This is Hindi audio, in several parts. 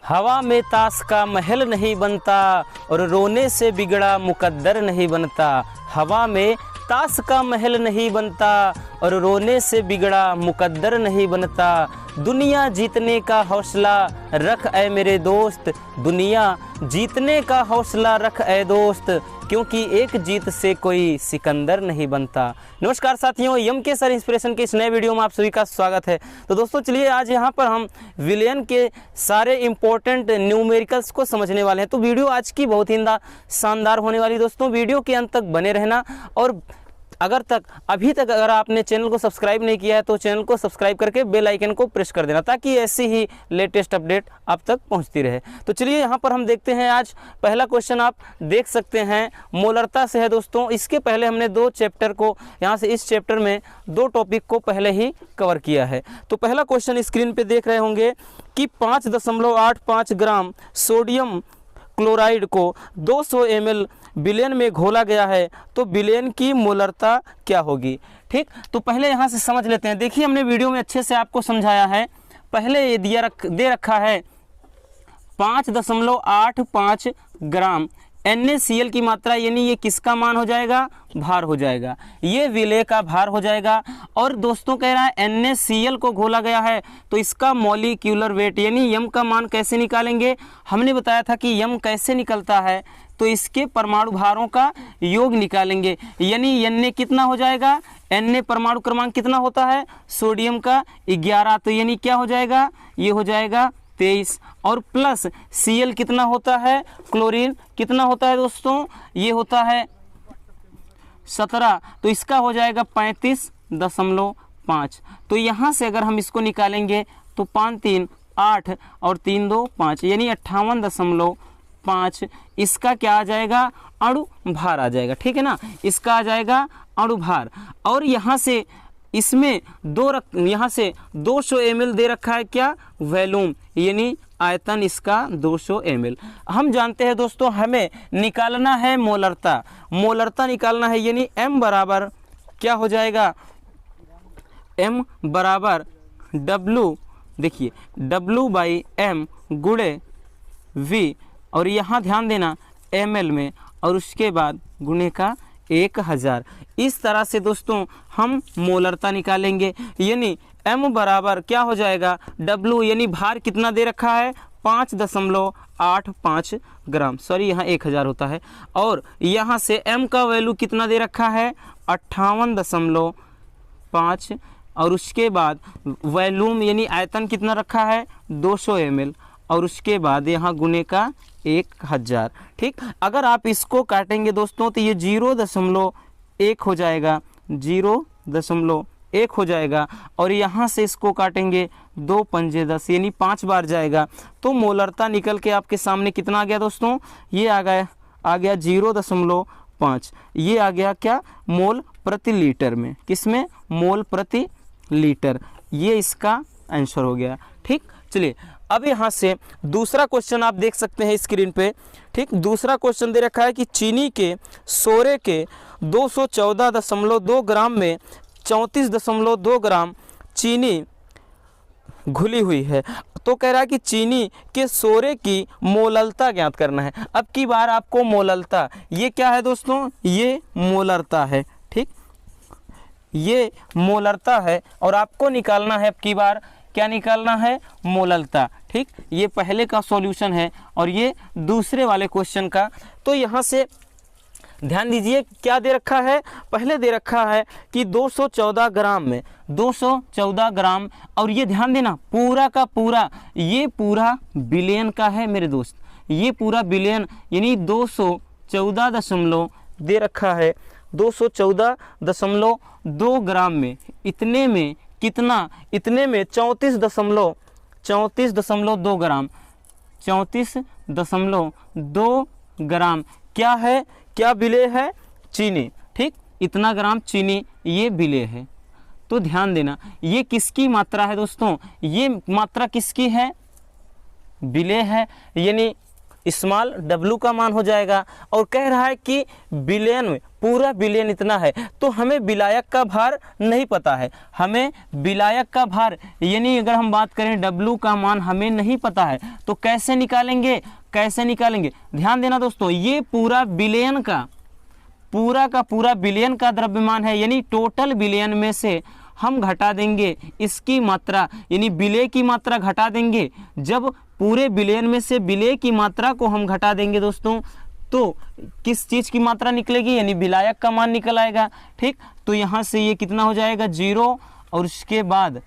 हवा में ताश का महल नहीं बनता और रोने से बिगड़ा मुकद्दर नहीं बनता। हवा में ताश का महल नहीं बनता और रोने से बिगड़ा मुकद्दर नहीं बनता। दुनिया जीतने का हौसला रख ऐ मेरे दोस्त, दुनिया जीतने का हौसला रख ऐ दोस्त, क्योंकि एक जीत से कोई सिकंदर नहीं बनता। नमस्कार साथियों, यम के सर इंस्पिरेशन के इस नए वीडियो में आप सभी का स्वागत है। तो दोस्तों चलिए आज यहाँ पर हम विलियन के सारे इंपॉर्टेंट न्यूमेरिकल्स को समझने वाले हैं। तो वीडियो आज की बहुत ही शानदार होने वाली। दोस्तों वीडियो के अंत तक बने रहना और अभी तक अगर आपने चैनल को सब्सक्राइब नहीं किया है तो चैनल को सब्सक्राइब करके बेल आइकन को प्रेस कर देना, ताकि ऐसी ही लेटेस्ट अपडेट आप तक पहुंचती रहे। तो चलिए यहाँ पर हम देखते हैं। आज पहला क्वेश्चन आप देख सकते हैं मोलरता से है। दोस्तों इसके पहले हमने दो चैप्टर को यहाँ से इस चैप्टर में दो टॉपिक को पहले ही कवर किया है। तो पहला क्वेश्चन स्क्रीन पर देख रहे होंगे कि 5.85 ग्राम सोडियम क्लोराइड को 200 ml विलियन में घोला गया है, तो विलियन की मोलरता क्या होगी। ठीक, तो पहले यहाँ से समझ लेते हैं। देखिए हमने वीडियो में अच्छे से आपको समझाया है। पहले ये दे रखा है 5.85 ग्राम NaCl की मात्रा, यानी ये किसका मान हो जाएगा, भार हो जाएगा, ये विलेय का भार हो जाएगा। और दोस्तों कह रहा है NaCl को घोला गया है, तो इसका मॉलिक्यूलर वेट यानी यम का मान कैसे निकालेंगे। हमने बताया था कि यम कैसे निकलता है, तो इसके परमाणु भारों का योग निकालेंगे, यानी Na कितना हो जाएगा, Na परमाणु क्रमांक कितना होता है, सोडियम का 11, तो यानी क्या हो जाएगा, ये हो जाएगा 23, और प्लस Cl कितना होता है, क्लोरीन कितना होता है दोस्तों, ये होता है 17, तो इसका हो जाएगा 35.5। तो यहाँ से अगर हम इसको निकालेंगे तो 5 3 8 और 3 2 5, यानी 58.5। इसका क्या आ जाएगा, अणु भार आ जाएगा। ठीक है ना, इसका आ जाएगा अणु भार। और यहाँ से इसमें यहाँ से 200 ml दे रखा है, क्या, वॉल्यूम यानी आयतन इसका 200 ml। हम जानते हैं दोस्तों हमें निकालना है मोलरता निकालना है, यानी m बराबर क्या हो जाएगा, m बराबर W, देखिए W/m गुणे V, और यहाँ ध्यान देना ml में, और उसके बाद गुणे का 1000। इस तरह से दोस्तों हम मोलरता निकालेंगे, यानी m बराबर क्या हो जाएगा, W यानी भार कितना दे रखा है, 5.85 ग्राम, सॉरी यहाँ 1000 होता है, और यहाँ से m का वैल्यू कितना दे रखा है, 58.5, और उसके बाद वॉल्यूम यानी आयतन कितना रखा है, 200 ml, और उसके बाद यहाँ गुणे का 1000। ठीक, अगर आप इसको काटेंगे दोस्तों तो ये 0.1 हो जाएगा, 0.1 हो जाएगा, और यहाँ से इसको काटेंगे 2 पंजे 10, यानी 5 बार जाएगा। तो मोलरता निकल के आपके सामने कितना आ गया दोस्तों, ये आ गया 0.5। ये आ गया क्या, मोल प्रति लीटर में, किसमें, मोल प्रति लीटर। ये इसका आंसर हो गया। ठीक, चलिए अब यहाँ से दूसरा क्वेश्चन आप देख सकते हैं स्क्रीन पे। ठीक, दूसरा क्वेश्चन दे रखा है कि चीनी के सोरे के 214.2 ग्राम में 34.2 ग्राम चीनी घुली हुई है। तो कह रहा है कि चीनी के सोरे की मोललता ज्ञात करना है। अब की बार आपको मोललता, ये क्या है दोस्तों, ये मोलरता है। ठीक, ये मोलरता है और आपको निकालना है अब की बार, क्या निकालना है, मोललता। ठीक, ये पहले का सॉल्यूशन है और ये दूसरे वाले क्वेश्चन का। तो यहाँ से ध्यान दीजिए क्या दे रखा है, पहले दे रखा है कि 214 ग्राम में 214 ग्राम, और ये ध्यान देना पूरा का पूरा, ये पूरा बिलियन का है मेरे दोस्त, ये पूरा बिलियन, यानी 214 दे रखा है, 214.2 ग्राम में, इतने में कितना, इतने में 34.2 ग्राम, 34.2 ग्राम क्या है, क्या विलेय है, चीनी। ठीक, इतना ग्राम चीनी ये विलेय है। तो ध्यान देना ये किसकी मात्रा है दोस्तों, ये मात्रा किसकी है, विलेय है, यानी स्मॉल w का मान हो जाएगा। और कह रहा है कि बिलियन में पूरा विलयन इतना है। तो हमें विलायक का भार नहीं पता है, हमें विलायक का भार यानी अगर हम बात करें W का मान हमें नहीं पता है, तो कैसे निकालेंगे, कैसे निकालेंगे? ध्यान देना दोस्तों, ये पूरा विलयन का पूरा विलयन का द्रव्यमान है, यानी टोटल विलयन में से हम घटा देंगे इसकी मात्रा, यानी विलेय की मात्रा घटा देंगे। जब पूरे विलयन में से विलेय की मात्रा को हम घटा देंगे दोस्तों, तो किस चीज़ की मात्रा निकलेगी, यानी विलायक का मान निकल आएगा। ठीक, तो यहाँ से ये कितना हो जाएगा 0, और उसके बाद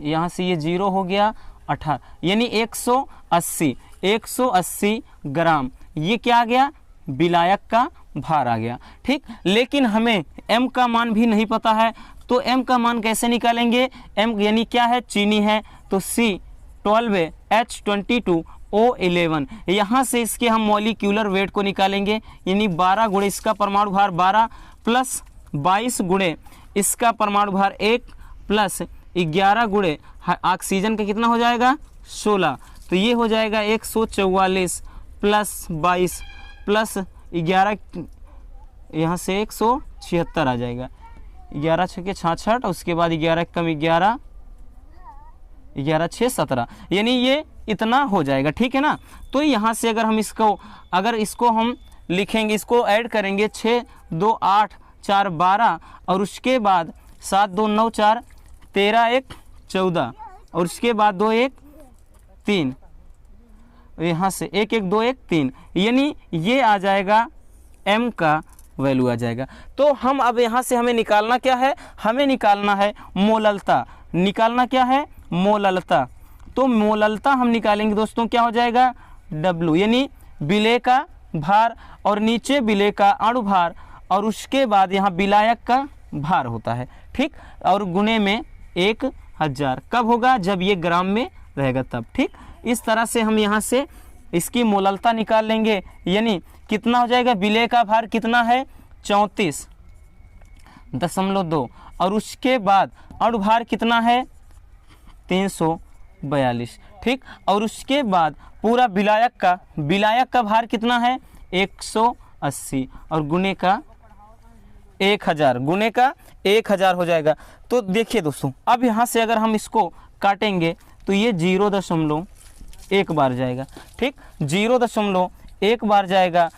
यहाँ से ये 0 हो गया 18, यानी 180 ग्राम। ये क्या आ गया, विलायक का भार आ गया। ठीक, लेकिन हमें m का मान भी नहीं पता है, तो m का मान कैसे निकालेंगे? m यानी क्या है, चीनी है, तो C12 H22O11। यहाँ से इसके हम मॉलिक्यूलर वेट को निकालेंगे, यानी 12 गुणे इसका परमाणु भार 12 प्लस 22 गुणे इसका परमाणु भार 1 प्लस 11 गुणे ऑक्सीजन का कितना हो जाएगा 16, तो ये हो जाएगा 144 प्लस 22 प्लस 11, यहाँ से 176 आ जाएगा, 11 छके 66, उसके बाद 11 कम 11, 11 6 17, यानी ये इतना हो जाएगा। ठीक है ना, तो यहाँ से अगर हम इसको हम लिखेंगे, इसको ऐड करेंगे 6 2 8 4 12, और उसके बाद 7 2 9 4 13 1 14, और उसके बाद 2 1 3, यहाँ से 1 1 2 1 3, यानी ये आ जाएगा m का वैल्यू आ जाएगा। तो हम अब यहाँ से हमें निकालना क्या है, हमें निकालना है मोललता। निकालना क्या है, मोललता। तो मोललता हम निकालेंगे दोस्तों, क्या हो जाएगा W, यानी विलेय का भार और नीचे विलेय का अणुभार, और उसके बाद यहाँ विलायक का भार होता है। ठीक, और गुणे में 1000 कब होगा, जब ये ग्राम में रहेगा तब। ठीक, इस तरह से हम यहाँ से इसकी मोललता निकाल लेंगे, यानी कितना हो जाएगा, विलेय का भार कितना है 34.2, और उसके बाद अणुभार कितना है 342। ठीक, और उसके बाद पूरा विलायक का भार कितना है 180, और गुणे का 1000 हो जाएगा। तो देखिए दोस्तों, अब यहाँ से अगर हम इसको काटेंगे तो ये 0.1 बार जाएगा। ठीक, 0.1 बार जाएगा।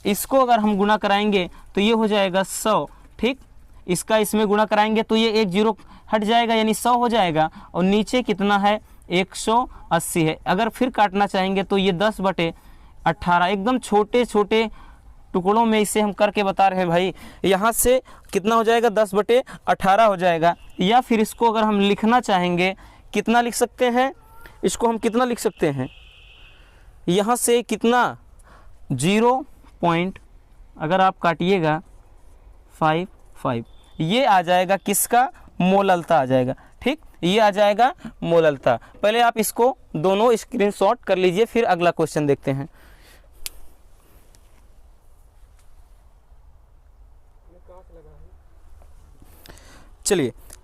इसको अगर हम गुणा कराएंगे तो ये हो जाएगा 100। ठीक, इसका इसमें गुणा कराएंगे तो ये 1 0 हट जाएगा, यानी 100 हो जाएगा, और नीचे कितना है 180 है। अगर फिर काटना चाहेंगे तो ये 10/18, एकदम छोटे छोटे टुकड़ों में इसे हम करके बता रहे हैं भाई। यहाँ से कितना हो जाएगा 10/18 हो जाएगा। या फिर इसको अगर हम लिखना चाहेंगे, कितना लिख सकते हैं, इसको हम कितना लिख सकते हैं, यहाँ से कितना 0. अगर आप काटिएगा 55, ये आ जाएगा किसका, मोललता आ जाएगा। ठीक, ये आ जाएगा मोललता। पहले आप इसको दोनों स्क्रीनशॉट कर लीजिए, फिर अगला क्वेश्चन देखते हैं।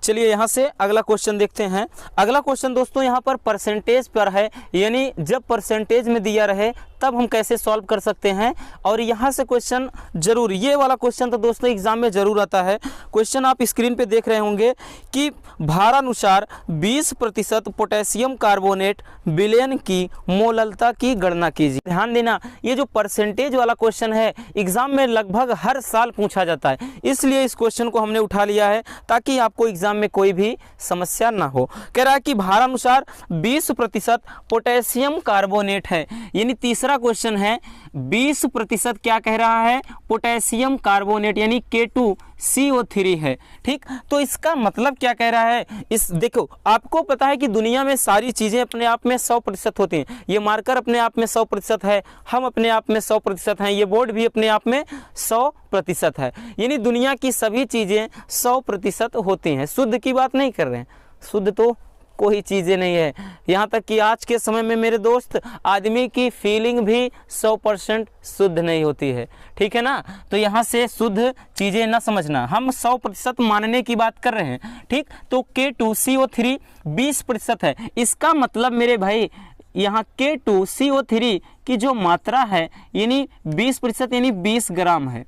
चलिए यहाँ से अगला क्वेश्चन देखते हैं। अगला क्वेश्चन दोस्तों यहाँ पर परसेंटेज पर है, यानी जब परसेंटेज में दिया रहे तब हम कैसे सॉल्व कर सकते हैं। और यहाँ से क्वेश्चन जरूर, ये वाला क्वेश्चन तो दोस्तों एग्जाम में जरूर आता है। क्वेश्चन आप स्क्रीन पे देख रहे होंगे कि भारानुसार 20% पोटेशियम कार्बोनेट विलयन की मोललता की गणना कीजिए। ध्यान देना, ये जो परसेंटेज वाला क्वेश्चन है एग्जाम में लगभग हर साल पूछा जाता है, इसलिए इस क्वेश्चन को हमने उठा लिया है ताकि आपको एग्जाम में कोई भी समस्या ना हो। कह रहा है कि भारानुसार 20% पोटेशियम कार्बोनेट है, यानी तीसरा क्वेश्चन है 20% क्या कह रहा है, पोटेशियम कार्बोनेट यानी K2CO3 है। ठीक, तो इसका मतलब क्या कह रहा है, इस देखो आपको पता है कि दुनिया में सारी चीजें अपने आप में 100% होती हैं। ये मार्कर अपने आप में 100% है, हम अपने आप में 100% हैं, ये बोर्ड भी अपने आप में 100% है, यानी दुनिया की सभी चीजें 100% होती हैं। शुद्ध की बात नहीं कर रहे हैं, शुद्ध तो कोई चीज़ें नहीं है। यहाँ तक कि आज के समय में मेरे दोस्त आदमी की फीलिंग भी 100% शुद्ध नहीं होती है। ठीक है ना, तो यहाँ से शुद्ध चीज़ें ना समझना, हम 100% मानने की बात कर रहे हैं। ठीक, तो K2CO3 20% है, इसका मतलब मेरे भाई यहाँ K2CO3 की जो मात्रा है यानी 20% यानी 20 ग्राम है।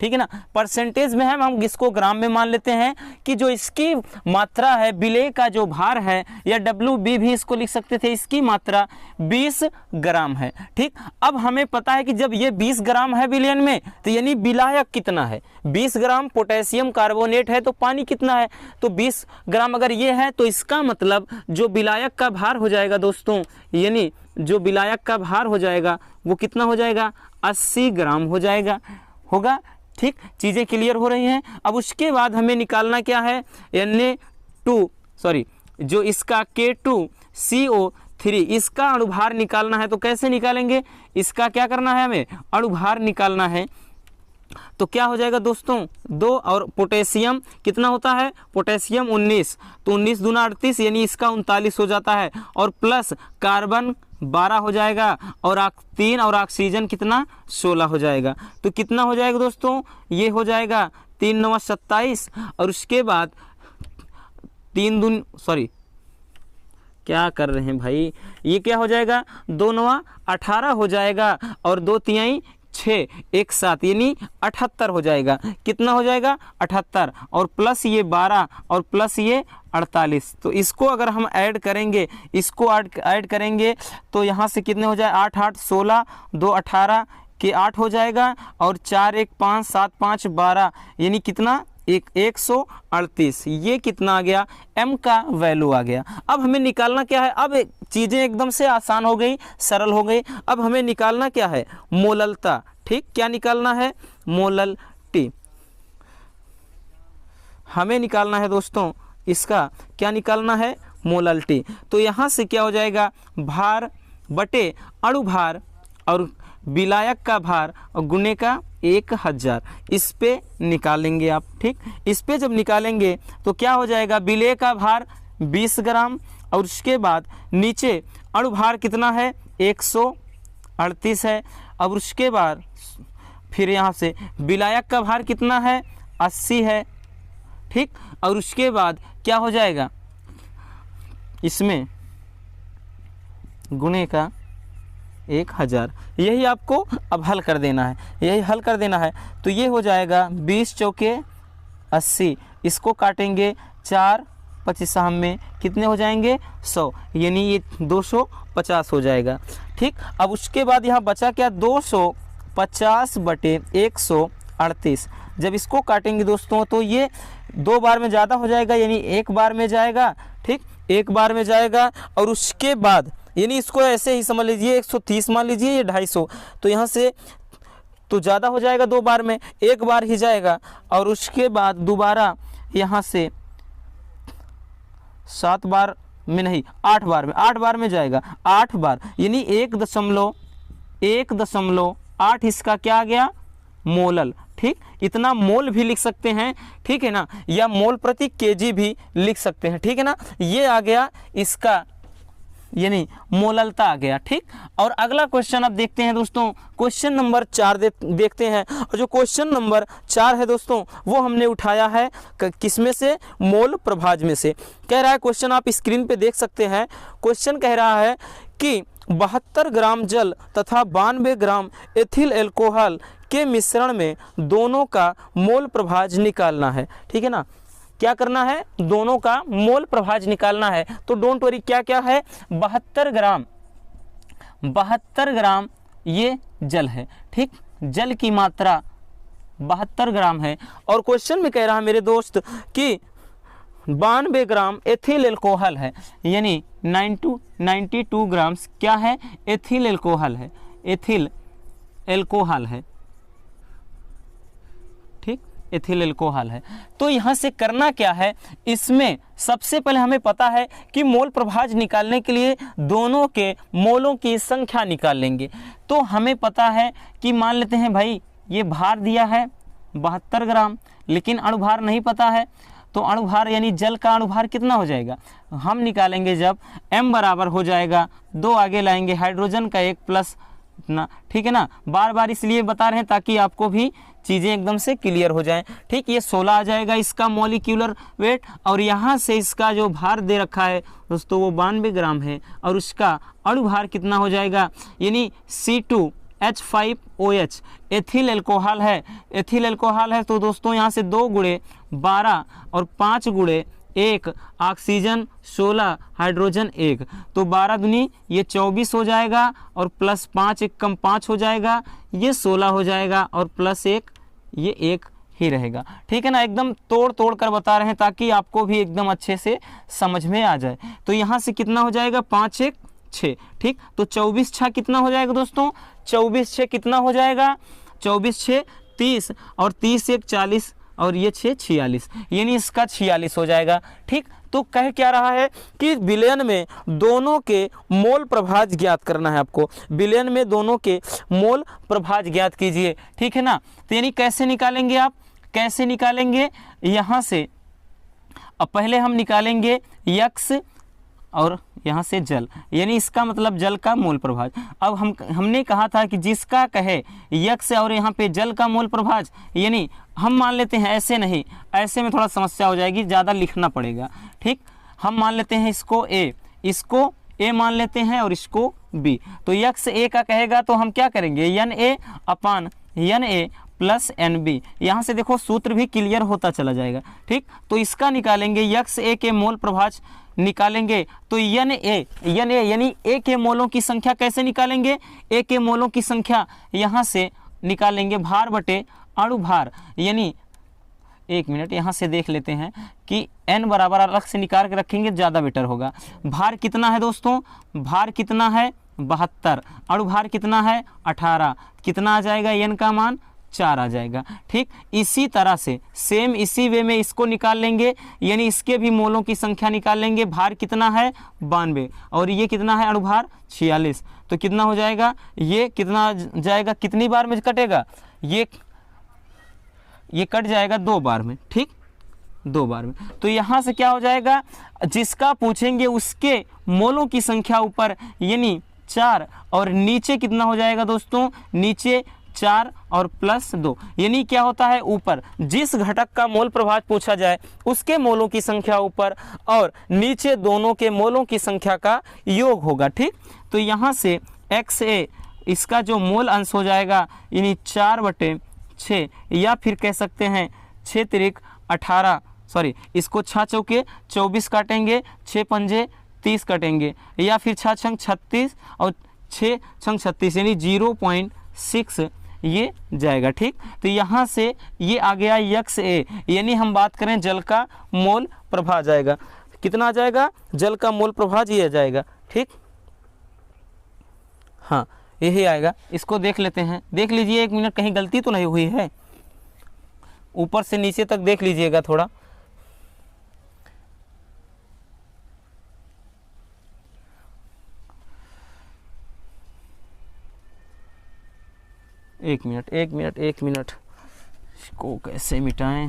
ठीक है ना। परसेंटेज में है, हम इसको ग्राम में मान लेते हैं कि जो इसकी मात्रा है, विलेय का जो भार है, या WB भी इसको लिख सकते थे, इसकी मात्रा 20 ग्राम है। ठीक, अब हमें पता है कि जब ये 20 ग्राम है विलयन में, तो यानी विलायक कितना है, 20 ग्राम पोटेशियम कार्बोनेट है, तो पानी कितना है, तो 20 ग्राम अगर ये है, तो इसका मतलब जो विलायक का भार हो जाएगा दोस्तों, यानी जो विलायक का भार हो जाएगा वो कितना हो जाएगा, 80 ग्राम हो जाएगा, होगा। ठीक, चीज़ें क्लियर हो रही हैं। अब उसके बाद हमें निकालना क्या है, जो इसका K2CO3 इसका अणुभार निकालना है। तो कैसे निकालेंगे, इसका क्या करना है, हमें अणुभार निकालना है। तो क्या हो जाएगा दोस्तों, 2 और पोटेशियम कितना होता है, पोटेशियम 19, तो 19 दूना 38, यानी इसका 39 हो जाता है, और प्लस कार्बन 12 हो जाएगा, और 3 और ऑक्सीजन कितना 16 हो जाएगा। तो कितना हो जाएगा दोस्तों, ये हो जाएगा 3 9 27, और उसके बाद 3 दून क्या कर रहे हैं भाई, ये क्या हो जाएगा, 2 9 18 हो जाएगा, और 2 3 6 1 7, यानी 78 हो जाएगा। कितना हो जाएगा, 78, और प्लस ये 12 और प्लस ये 48। तो इसको अगर हम ऐड करेंगे, इसको ऐड करेंगे तो यहाँ से कितने हो जाए, 8 8 16, 2 18 के 8 हो जाएगा, और 4 1 5 7 5 12, यानी कितना 138। ये कितना आ गया, m का वैल्यू आ गया। अब हमें निकालना क्या है, अब चीज़ें एकदम से आसान हो गई, सरल हो गई। अब हमें निकालना क्या है, मोललता। ठीक, क्या निकालना है, मोलल्टी हमें निकालना है दोस्तों, इसका क्या निकालना है, मोलल्टी। तो यहाँ से क्या हो जाएगा, भार बटे अणुभार और विलायक का भार और गुणे का 1000, इस पे निकालेंगे आप। ठीक, इस पे जब निकालेंगे तो क्या हो जाएगा, विलेय का भार 20 ग्राम, और उसके बाद नीचे अणुभार कितना है, 138 है, और उसके बाद फिर यहाँ से विलायक का भार कितना है, 80 है। ठीक, और उसके बाद क्या हो जाएगा, इसमें गुणे का 1000, यही आपको अब हल कर देना है, यही हल कर देना है। तो ये हो जाएगा 20 चौके 80, इसको काटेंगे 4 25 में कितने हो जाएंगे, 100, यानी ये 250 हो जाएगा। ठीक, अब उसके बाद यहाँ बचा क्या, 250 बटे 138। जब इसको काटेंगे दोस्तों तो ये 2 बार में ज़्यादा हो जाएगा, यानी 1 बार में जाएगा। ठीक, 1 बार में जाएगा, और उसके बाद यानी इसको ऐसे ही समझ लीजिए, 130 मान लीजिए, ये 250, तो यहाँ से तो ज़्यादा हो जाएगा, 2 बार में, 1 बार ही जाएगा, और उसके बाद दोबारा यहाँ से 7 बार में नहीं, 8 बार में, 8 बार में जाएगा, 8 बार, यानी 1.8 इसका क्या आ गया, मोलल। ठीक, इतना मोल भी लिख सकते हैं, ठीक है ना, या मोल प्रति केजी भी लिख सकते हैं। ठीक है ना, ये आ गया इसका, यानी मोललता आ गया। ठीक, और अगला क्वेश्चन अब देखते हैं दोस्तों, क्वेश्चन नंबर 4 देखते हैं। और जो क्वेश्चन नंबर 4 है दोस्तों, वो हमने उठाया है किसमें से, मोल प्रभाज में से। कह रहा है क्वेश्चन, आप स्क्रीन पे देख सकते हैं। क्वेश्चन कह रहा है कि 72 ग्राम जल तथा 92 ग्राम एथिल एल्कोहल के मिश्रण में दोनों का मोल प्रभाज निकालना है। ठीक है ना, क्या करना है, दोनों का मोल प्रभाज निकालना है। तो डोंट वरी, क्या क्या है, 72 ग्राम ये जल है। ठीक, जल की मात्रा 72 ग्राम है, और क्वेश्चन में कह रहा है मेरे दोस्त कि 92 ग्राम एथिल एल्कोहल है, यानी 92 ग्राम क्या है, एथिल एल्कोहल है, एथिल एल्कोहल है। ठीक, एथिल एल्कोहल है। तो यहाँ से करना क्या है, इसमें सबसे पहले हमें पता है कि मोल प्रभाज निकालने के लिए दोनों के मोलों की संख्या निकाल लेंगे। तो हमें पता है कि मान लेते हैं भाई, ये भार दिया है 72 ग्राम, लेकिन अणुभार नहीं पता है। तो अणुभार यानी जल का अणुभार कितना हो जाएगा, हम निकालेंगे जब m बराबर हो जाएगा 2, आगे लाएंगे हाइड्रोजन का 1 प्लस इतना। ठीक है ना, बार बार इसलिए बता रहे हैं ताकि आपको भी चीज़ें एकदम से क्लियर हो जाएं। ठीक, ये 16 आ जाएगा इसका मॉलिक्यूलर वेट, और यहाँ से इसका जो भार दे रखा है दोस्तों वो 92 ग्राम है, और उसका अणुभार कितना हो जाएगा, यानी C2 H5OH एथिल एल्कोहल है, एथिल एल्कोहल है। तो दोस्तों यहाँ से 2 गुणे 12 और 5 गुणे 1 ऑक्सीजन 16 हाइड्रोजन 1, तो 12 दूनी ये 24 हो जाएगा और प्लस 5 1 कम 5 हो जाएगा, ये 16 हो जाएगा और प्लस 1 ये 1 ही रहेगा। ठीक है ना, एकदम तोड़ तोड़ कर बता रहे हैं ताकि आपको भी एकदम अच्छे से समझ में आ जाए। तो यहाँ से कितना हो जाएगा 5 1 6, ठीक। तो 24 6 कितना हो जाएगा दोस्तों, 24 6 कितना हो जाएगा, 24 6 30 और 30 1 40 और ये 6 46, यानी इसका 46 हो जाएगा। ठीक, तो कह क्या रहा है कि विलयन में दोनों के मोल प्रभाज ज्ञात करना है आपको, विलयन में दोनों के मोल प्रभाज ज्ञात कीजिए। ठीक है ना, तो यानी कैसे निकालेंगे आप, कैसे निकालेंगे, यहाँ से अब पहले हम निकालेंगे यक्स और यहाँ से जल, यानी इसका मतलब जल का मोल प्रभाज। अब हमने कहा था कि जिसका कहे यक्स और यहाँ पे जल का मोल प्रभाज, यानी हम मान लेते हैं, ऐसे नहीं, ऐसे में थोड़ा समस्या हो जाएगी, ज़्यादा लिखना पड़ेगा। ठीक, हम मान लेते हैं इसको ए, इसको ए मान लेते हैं और इसको बी। तो यक्स ए का कहेगा तो हम क्या करेंगे, N A upon N A plus N B. यहाँ से देखो सूत्र भी क्लियर होता चला जाएगा। ठीक, तो इसका निकालेंगे, यक्स ए के मोल प्रभाज निकालेंगे तो एन ए यानी ए के मोलों की संख्या कैसे निकालेंगे, ए के मोलों की संख्या यहाँ से निकालेंगे भार बटे अणु भार, यानी 1 मिनट यहाँ से देख लेते हैं कि n बराबर अलग से निकाल के रखेंगे, ज़्यादा बेटर होगा। भार कितना है दोस्तों, भार कितना है 72, अणु भार कितना है 18, कितना आ जाएगा n का मान 4 आ जाएगा। ठीक, इसी तरह से सेम इसी वे में इसको निकाल लेंगे, यानी इसके भी मोलों की संख्या निकाल लेंगे। भार कितना है 92 और ये कितना है अणुभार 46, तो कितना हो जाएगा, ये कितना जाएगा, कितनी बार में कटेगा, ये कट जाएगा 2 बार में। ठीक, 2 बार में। तो यहाँ से क्या हो जाएगा, जिसका पूछेंगे उसके मोलों की संख्या ऊपर यानी 4 और नीचे कितना हो जाएगा दोस्तों, नीचे 4 और प्लस 2, यानी क्या होता है, ऊपर जिस घटक का मोल प्रभाज पूछा जाए उसके मोलों की संख्या ऊपर और नीचे दोनों के मोलों की संख्या का योग होगा। ठीक, तो यहाँ से एक्स ए इसका जो मोल अंश हो जाएगा यानी 4/6, या फिर कह सकते हैं 6 तिरिक 18, सॉरी इसको 6 चौके 24 काटेंगे, 6 पंजे 30 कटेंगे, या फिर 6 छंग 36 और 6 छंग 36 यानी 0.6 ये जाएगा। ठीक, तो यहाँ से ये आ गया यक्स ए, यानी हम बात करें जल का मोल प्रभाज जाएगा, कितना आ जाएगा, जल का मोल प्रभाज ये आ जाएगा। ठीक, हाँ यही आएगा, इसको देख लेते हैं, देख लीजिए 1 मिनट, कहीं गलती तो नहीं हुई है, ऊपर से नीचे तक देख लीजिएगा थोड़ा। एक मिनट इसको कैसे मिटाएं,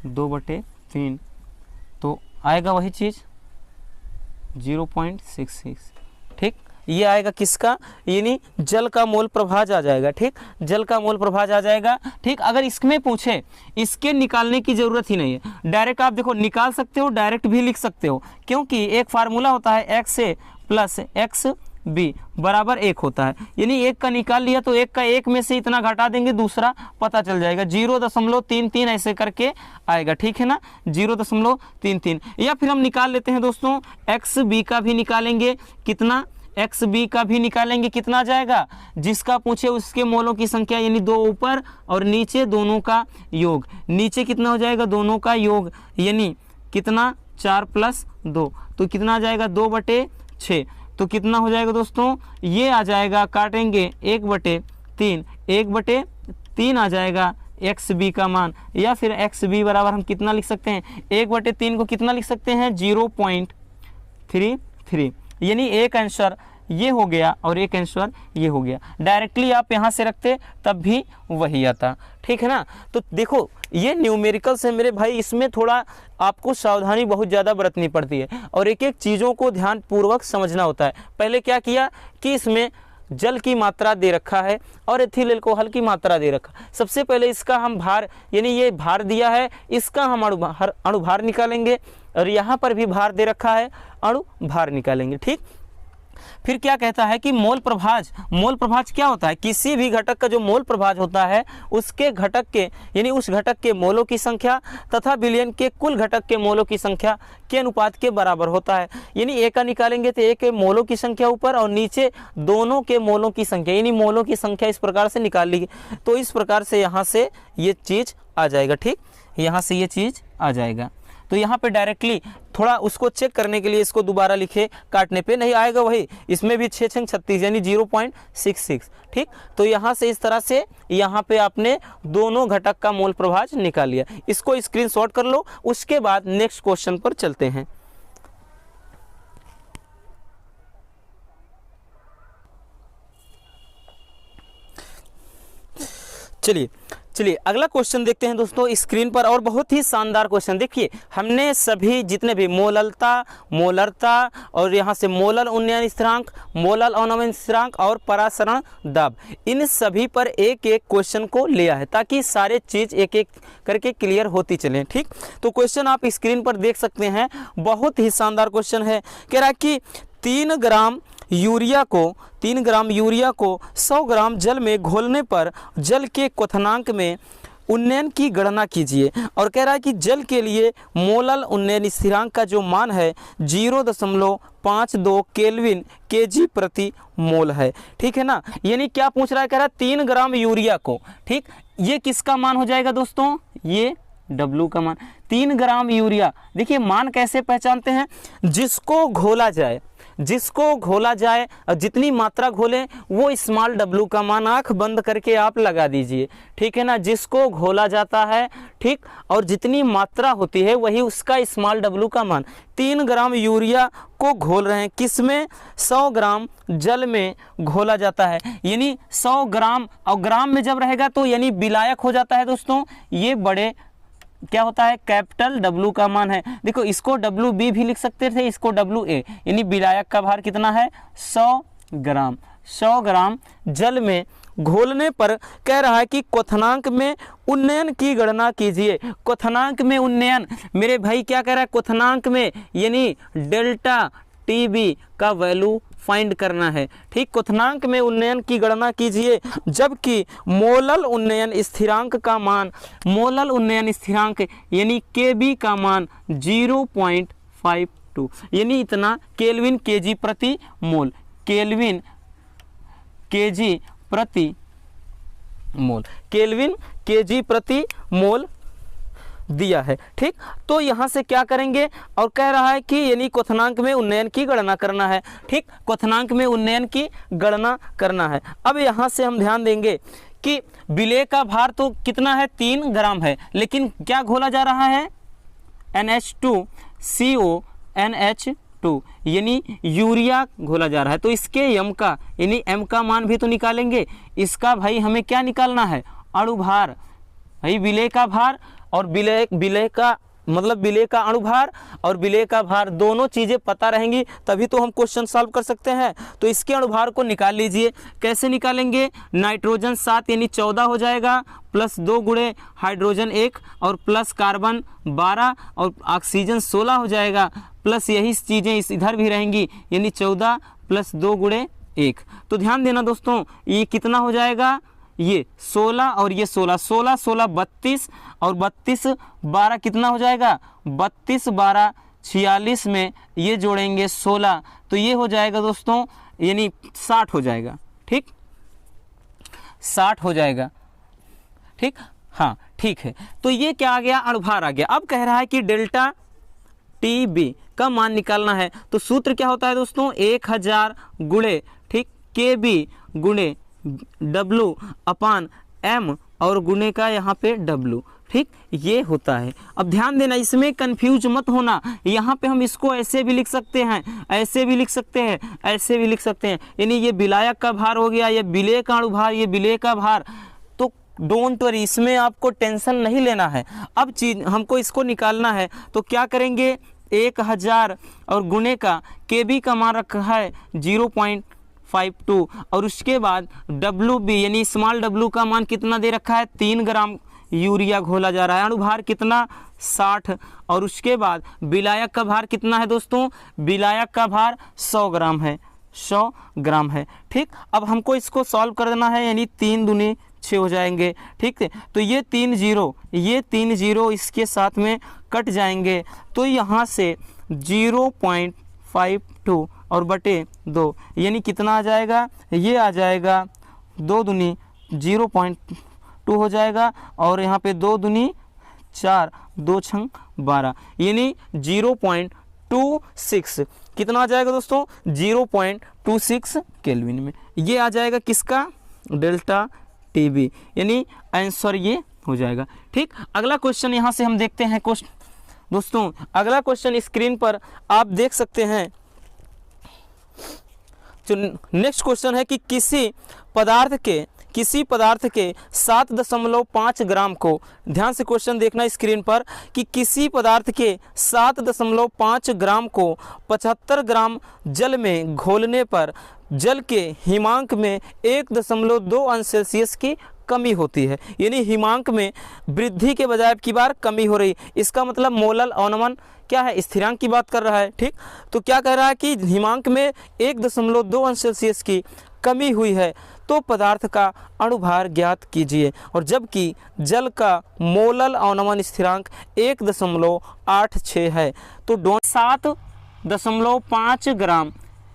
दो बटे 3 तो आएगा वही चीज़ 0.66। ठीक, ये आएगा किसका, यानी जल का मोल प्रभाज आ जाएगा। ठीक, जल का मोल प्रभाज आ जाएगा। ठीक, अगर इसमें पूछे, इसके निकालने की ज़रूरत ही नहीं है, डायरेक्ट आप देखो निकाल सकते हो, डायरेक्ट भी लिख सकते हो, क्योंकि एक फार्मूला होता है एक्स ए प्लस एक्स बी बराबर 1 होता है, यानी 1 का निकाल लिया तो 1 का 1 में से इतना घटा देंगे, दूसरा पता चल जाएगा, 0.33 ऐसे करके आएगा। ठीक है ना, 0.33, या फिर हम निकाल लेते हैं दोस्तों एक्स बी का भी निकालेंगे, कितना, एक्स बी का भी निकालेंगे, कितना जाएगा, जिसका पूछे उसके मोलों की संख्या यानी 2 ऊपर और नीचे दोनों का योग, नीचे कितना हो जाएगा, दोनों का योग, यानी कितना 4 + 2, तो कितना आ जाएगा 2/6, तो कितना हो जाएगा दोस्तों, ये आ जाएगा, काटेंगे 1/3, 1/3 आ जाएगा एक्स बी का मान, या फिर एक्स बी बराबर हम कितना लिख सकते हैं, 1/3 को कितना लिख सकते हैं 0.33, यानी एक आंसर ये हो गया और एक आंसर ये हो गया। डायरेक्टली आप यहाँ से रखते तब भी वही आता। ठीक है ना, तो देखो ये न्यूमेरिकल्स है मेरे भाई, इसमें थोड़ा आपको सावधानी बहुत ज़्यादा बरतनी पड़ती है और एक एक चीज़ों को ध्यानपूर्वक समझना होता है। पहले क्या किया कि इसमें जल की मात्रा दे रखा है और एथिल एल्कोहल की मात्रा दे रखा, सबसे पहले इसका हम भार यानी ये भार दिया है, इसका हम अणुभार निकालेंगे, और यहाँ पर भी भार दे रखा है, अणु भार निकालेंगे। ठीक, फिर क्या कहता है कि मोल प्रभाज। मोल प्रभाज क्या होता है? किसी भी घटक का जो मोल प्रभाज होता है उसके घटक के यानी उस घटक के मोलों की संख्या तथा विलयन के कुल घटक के मोलों की संख्या के अनुपात के बराबर होता है। यानी ए का निकालेंगे तो ए के मोलों की संख्या ऊपर और नीचे दोनों के मोलों की संख्या, यानी मोलों की संख्या इस प्रकार से निकाल ली। तो इस प्रकार से यहाँ से ये चीज़ आ जाएगा। ठीक, यहाँ से ये चीज़ आ जाएगा। तो यहाँ पे डायरेक्टली थोड़ा उसको चेक करने के लिए इसको दोबारा लिखे, काटने पे नहीं आएगा वही, इसमें भी 6 6 36 यानी 0.66। ठीक, तो यहाँ से इस तरह से यहाँ पे आपने दोनों घटक का मोल प्रभाज निकाल लिया। इसको स्क्रीनशॉट कर लो, उसके बाद नेक्स्ट क्वेश्चन पर चलते हैं। चलिए अगला क्वेश्चन देखते हैं दोस्तों स्क्रीन पर, और बहुत ही शानदार क्वेश्चन। देखिए हमने सभी जितने भी मोललता, मोलरता और यहाँ से मोलल उन्नयन स्थिरांक, मोलल अवनमन स्थिरांक और परासरण दाब, इन सभी पर एक एक क्वेश्चन को लिया है ताकि सारे चीज़ एक एक करके क्लियर होती चलें। ठीक, तो क्वेश्चन आप स्क्रीन पर देख सकते हैं, बहुत ही शानदार क्वेश्चन है। कह रहा है कि 3 ग्राम यूरिया को 100 ग्राम जल में घोलने पर जल के क्वथनांक में उन्नयन की गणना कीजिए। और कह रहा है कि जल के लिए मोलल उन्नयन स्थिरांक का जो मान है 0.52 केल्विन केजी प्रति मोल है। ठीक है ना, यानी क्या पूछ रहा है? कह रहा है 3 ग्राम यूरिया को, ठीक, ये किसका मान हो जाएगा दोस्तों? ये W का मान। 3 ग्राम यूरिया, देखिए मान कैसे पहचानते हैं? जिसको घोला जाए और जितनी मात्रा घोलें वो स्मॉल w का मान आंख बंद करके आप लगा दीजिए। ठीक है ना, जिसको घोला जाता है, ठीक, और जितनी मात्रा होती है वही उसका स्मॉल w का मान। 3 ग्राम यूरिया को घोल रहे हैं, किसमें? 100 ग्राम जल में घोला जाता है, यानी 100 ग्राम, और ग्राम में जब रहेगा तो यानी विलायक हो जाता है दोस्तों। ये बड़े क्या होता है? कैपिटल W का मान है। देखो इसको WB भी लिख सकते थे, इसको WA, यानी विलायक का भार कितना है? 100 ग्राम। 100 ग्राम जल में घोलने पर कह रहा है कि क्वथनांक में उन्नयन की गणना कीजिए। क्वथनांक में उन्नयन, मेरे भाई क्या कह रहा है? क्वथनांक में यानी डेल्टा TB का वैल्यू फाइंड करना है। ठीक, क्वथनांक में उन्नयन की गणना कीजिए, जबकि मोलल उन्नयन स्थिरांक का मान, मोलल उन्नयन स्थिरांक यानी KB का मान 0.52 यानी इतना केल्विन केजी प्रति मोल, केल्विन केजी प्रति मोल, केल्विन केजी प्रति मोल दिया है। ठीक, तो यहाँ से क्या करेंगे? और कह रहा है कि यानी क्वथनांक में उन्नयन की गणना करना है। ठीक, क्वथनांक में उन्नयन की गणना करना है। अब यहाँ से हम ध्यान देंगे कि विलेय का भार तो कितना है? 3 ग्राम है, लेकिन क्या घोला जा रहा है? NH2CO यानी यूरिया घोला जा रहा है। तो इसके m का यानी m का मान भी तो निकालेंगे। इसका भाई हमें क्या निकालना है? अणुभार। भाई विलेय का भार और विलेय का मतलब विलेय का अणुभार और विलेय का भार, दोनों चीज़ें पता रहेंगी तभी तो हम क्वेश्चन सॉल्व कर सकते हैं। तो इसके अणुभार को निकाल लीजिए। कैसे निकालेंगे? नाइट्रोजन 7 यानी 14 हो जाएगा, प्लस 2 गुणे हाइड्रोजन 1 और प्लस कार्बन 12 और ऑक्सीजन 16 हो जाएगा, प्लस यही चीज़ें इस इधर भी रहेंगी यानी 14 प्लस 2 गुणे 1। तो ध्यान देना दोस्तों, ये कितना हो जाएगा? ये 16 और ये 16, 16 16 32 और 32 12 कितना हो जाएगा? 32 12 46 में ये जोड़ेंगे 16, तो ये हो जाएगा दोस्तों यानी 60 हो जाएगा। ठीक, 60 हो जाएगा। ठीक, हाँ ठीक है। तो ये क्या आ गया? अणुभार आ गया। अब कह रहा है कि डेल्टा TB का मान निकालना है। तो सूत्र क्या होता है दोस्तों? 1000 गुणे, ठीक, KB गुणे W अपान M और गुणे का यहाँ पे W। ठीक, ये होता है। अब ध्यान देना, इसमें कंफ्यूज मत होना। यहाँ पे हम इसको ऐसे भी लिख सकते हैं, ऐसे भी लिख सकते हैं, ऐसे भी लिख सकते हैं, यानी ये विलायक का भार हो गया, ये विलेय का अणुभार, ये विलेय का भार। तो डोंट वरी, इसमें आपको टेंशन नहीं लेना है। अब चीज हमको इसको निकालना है, तो क्या करेंगे? 1000 और गुणे का KB का मान रखा है 0.52 और उसके बाद WB यानी स्मॉल W का मान कितना दे रखा है? 3 ग्राम यूरिया घोला जा रहा है। अणुभार कितना 60 और उसके बाद विलायक का भार कितना है दोस्तों, विलायक का भार 100 ग्राम है, 100 ग्राम है। ठीक, अब हमको इसको सॉल्व कर देना है, यानी 3 दूनी 6 हो जाएंगे। ठीक है, तो ये 3 जीरो इसके साथ में कट जाएंगे, तो यहाँ से 0.52 और बटे 2 यानी कितना आ जाएगा, ये आ जाएगा 2 दूनी 0.2 हो जाएगा और यहाँ पे 2 दूनी 4, 2 छंग 12 यानी 0.26 कितना आ जाएगा दोस्तों, 0.26 केल्विन में। ये आ जाएगा किसका, डेल्टा टीबी, यानी आंसर ये हो जाएगा। ठीक, अगला क्वेश्चन यहाँ से हम देखते हैं। दोस्तों अगला क्वेश्चन स्क्रीन पर आप देख सकते हैं। जो नेक्स्ट क्वेश्चन है कि किसी पदार्थ के 7.5 ग्राम को, ध्यान से क्वेश्चन देखना स्क्रीन पर, कि किसी पदार्थ के 7.5 ग्राम को 75 ग्राम जल में घोलने पर जल के हिमांक में 1.2 अंश सेल्सियस की कमी होती है, यानी हिमांक में वृद्धि के बजाय अब की बार कमी हो रही। इसका मतलब मोलल अवनमन क्या है, स्थिरांक की बात कर रहा है। ठीक, तो क्या कह रहा है कि हिमांक में 1.2 अंश सेल्सियस की कमी हुई है, तो पदार्थ का अणुभार ज्ञात कीजिए। और जबकि जल का मोलल अवनमन स्थिरांक 1.86 है, तो 7.5 ग्राम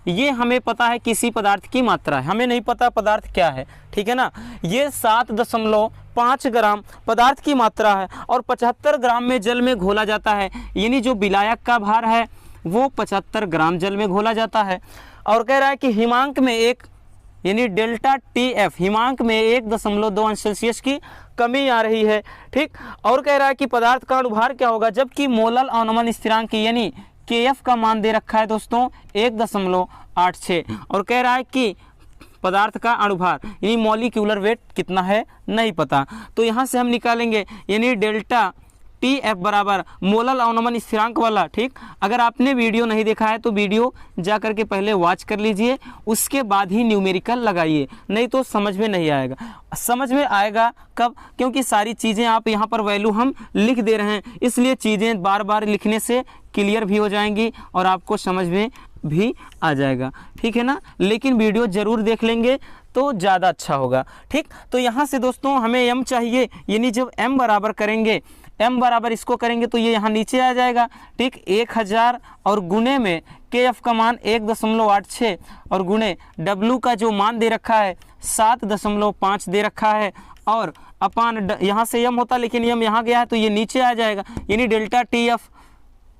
ये हमें पता है किसी पदार्थ की मात्रा है, हमें नहीं पता पदार्थ क्या है। ठीक है ना, ये 7.5 ग्राम पदार्थ की मात्रा है और 75 ग्राम में जल में घोला जाता है, यानी जो विलायक का भार है वो 75 ग्राम जल में घोला जाता है। और कह रहा है कि हिमांक में यानी डेल्टा TF हिमांक में 1.2 अंश सेल्सियस की कमी आ रही है। ठीक, और कह रहा है कि पदार्थ का अणुभार क्या होगा, जबकि मोलल अवनमन स्थिरांक यानी KF का मान दे रखा है दोस्तों 1.86 और कह रहा है कि पदार्थ का अणुभार यानी मॉलिक्यूलर वेट कितना है नहीं पता। तो यहाँ से हम निकालेंगे, यानी डेल्टा TF बराबर मोलल अवनमन स्थिरांक वाला। ठीक, अगर आपने वीडियो नहीं देखा है तो वीडियो जा करके पहले वॉच कर लीजिए, उसके बाद ही न्यूमेरिकल लगाइए, नहीं तो समझ में नहीं आएगा। समझ में आएगा कब, क्योंकि सारी चीज़ें आप यहाँ पर वैल्यू हम लिख दे रहे हैं, इसलिए चीज़ें बार बार लिखने से क्लियर भी हो जाएंगी और आपको समझ में भी आ जाएगा। ठीक है ना, लेकिन वीडियो ज़रूर देख लेंगे तो ज़्यादा अच्छा होगा। ठीक, तो यहाँ से दोस्तों हमें m चाहिए, यानी जब m बराबर करेंगे, m बराबर इसको करेंगे तो ये यहाँ नीचे आ जाएगा। ठीक, 1000 और गुणे में KF का मान 1.86 और गुणे W का जो मान दे रखा है 7.5 दे रखा है और अपान यहाँ से m होता, लेकिन m यहाँ गया है तो ये नीचे आ जाएगा, यानी डेल्टा TF,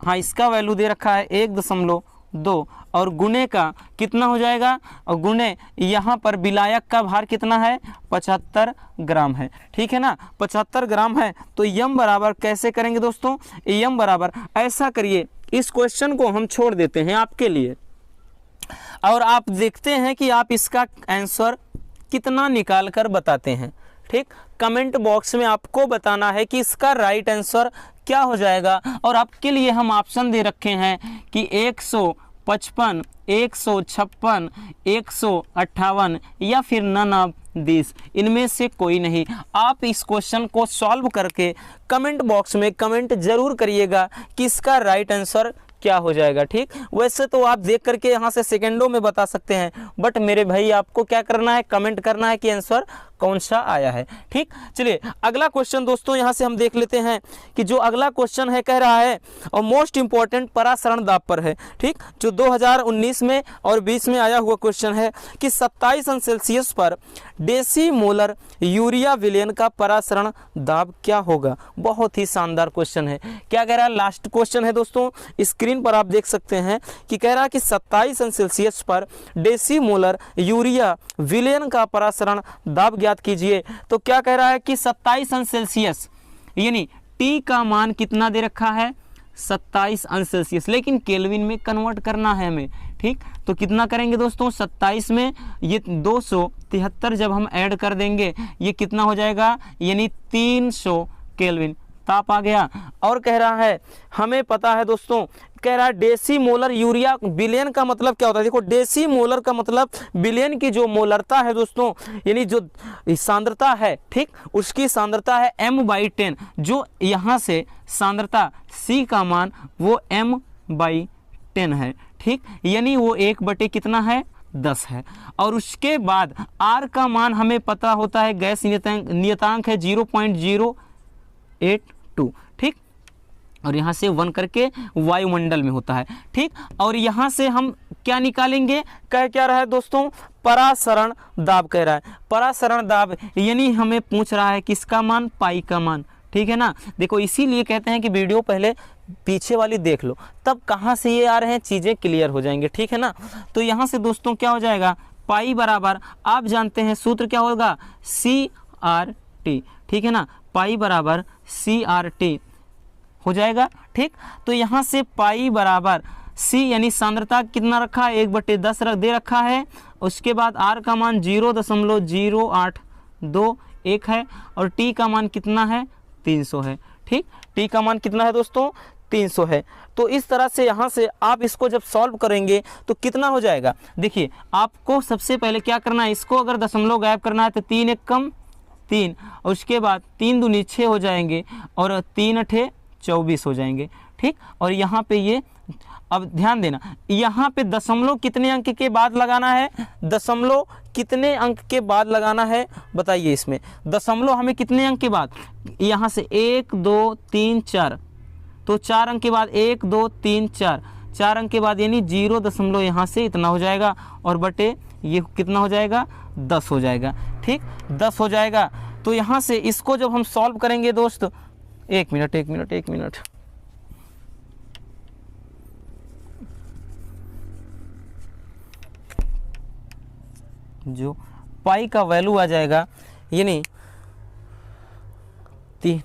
हाँ इसका वैल्यू दे रखा है 1.2 और गुणे का कितना हो जाएगा, और गुणे यहाँ पर विलायक का भार कितना है 75 ग्राम है। ठीक है ना, 75 ग्राम है, तो यम बराबर कैसे करेंगे दोस्तों, यम बराबर ऐसा करिए, इस क्वेश्चन को हम छोड़ देते हैं आपके लिए और आप देखते हैं कि आप इसका आंसर कितना निकाल कर बताते हैं। ठीक, कमेंट बॉक्स में आपको बताना है कि इसका राइट आंसर क्या हो जाएगा। और आपके लिए हम ऑप्शन दे रखे हैं कि 155, 156, 158 या फिर नन ऑफ दिस, इनमें से कोई नहीं। आप इस क्वेश्चन को सॉल्व करके कमेंट बॉक्स में कमेंट जरूर करिएगा कि इसका राइट आंसर क्या हो जाएगा। ठीक, वैसे तो आप देख करके यहाँ से सेकंडों में बता सकते हैं, बट मेरे भाई आपको क्या करना है, कमेंट करना है कि आंसर कौन सा आया है। ठीक, चलिए अगला क्वेश्चन दोस्तों यहाँ से हम देख लेते हैं कि जो अगला क्वेश्चन है कह रहा है और मोस्ट इंपॉर्टेंट परासरण दाब पर है। ठीक, जो 2019 में और 20 में आया हुआ क्वेश्चन है कि 27 अंश सेल्सियस पर डेसीमोलर यूरिया विलयन का परासरण दाब क्या होगा। बहुत ही शानदार क्वेश्चन है। क्या कह रहा है, लास्ट क्वेश्चन है दोस्तों, स्क्रीन पर आप देख सकते हैं कि कह रहा है कि 27 अंश सेल्सियस पर डेसीमोलर यूरिया विलयन का परासरण दाब ज्ञात कीजिए। तो क्या कह रहा है कि 27 अंश सेल्सियस यानी T का मान कितना दे रखा है 27 अंश सेल्सियस, लेकिन केल्विन में कन्वर्ट करना है हमें। ठीक, तो कितना करेंगे दोस्तों, 27 में ये 273 जब हम ऐड कर देंगे ये कितना हो जाएगा, यानी 300 केल्विन। ताप आ गया। और कह रहा है हमें पता है दोस्तों, कह रहा है डेसीमोलर यूरिया, बिलियन का मतलब क्या होता है, देखो डेसीमोलर का मतलब बिलियन की जो मोलरता है दोस्तों, यानी जो सांद्रता है, ठीक, उसकी सांद्रता है m/10, जो यहाँ से सांद्रता C का मान वो m/10 है, ठीक, यानी वो 1 कितना है 10 है। और उसके बाद R का मान हमें पता होता है, गैस नियतांक है 0.082, ठीक, और यहाँ से 1 करके वायुमंडल में होता है, ठीक। और यहाँ से हम क्या निकालेंगे, कह क्या रहा है दोस्तों, परासरण दाब कह रहा है, परासरण दाब, यानी हमें पूछ रहा है किसका मान, पाई का मान, ठीक है ना। देखो इसीलिए कहते हैं कि वीडियो पहले पीछे वाली देख लो, तब कहाँ से ये आ रहे हैं चीज़ें क्लियर हो जाएंगे, ठीक है ना। तो यहाँ से दोस्तों क्या हो जाएगा, पाई बराबर, आप जानते हैं सूत्र क्या होगा, CRT, ठीक है ना, पाई बराबर CRT हो जाएगा, ठीक। तो यहाँ से पाई बराबर C यानी सांद्रता कितना रखा है, 1/10 रख दे रखा है। उसके बाद R का मान 0.0821 है और T का मान कितना है 300 है, ठीक, T का मान कितना है दोस्तों 300 है। तो इस तरह से यहाँ से आप इसको जब सॉल्व करेंगे तो कितना हो जाएगा, देखिए आपको सबसे पहले क्या करना है, इसको अगर दशमलव गायब करना है तो 3 × 1 = 3, और उसके बाद 3 दूनी 6 हो जाएंगे और 3 × 8 = 24 हो जाएंगे, ठीक। और यहाँ पे ये, अब ध्यान देना, यहाँ पे दशमलव कितने अंक के बाद लगाना है, दशमलव कितने अंक के बाद लगाना है बताइए, इसमें दशमलव हमें कितने अंक के बाद, यहाँ से 1 2 3 4, तो 4 अंक के बाद 1 2 3 4, 4 अंक के बाद यानी 0. यहाँ से इतना हो जाएगा और बटे ये कितना हो जाएगा 10 हो जाएगा, ठीक, 10 हो जाएगा। तो यहाँ से इसको जब हम सॉल्व करेंगे दोस्त, एक मिनट, जो पाई का वैल्यू आ जाएगा, यानी 3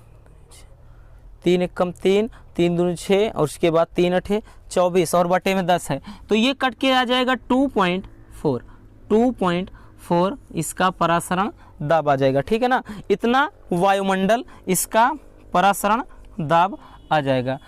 × 1 = 3, 3 दूनी 6 और उसके बाद 3 × 8 = 24 और बटे में 10 है, तो ये कट के आ जाएगा 2.4 इसका परासरण दाब आ जाएगा, ठीक है ना। इतना वायुमंडल इसका परासरण दाब आ जाएगा,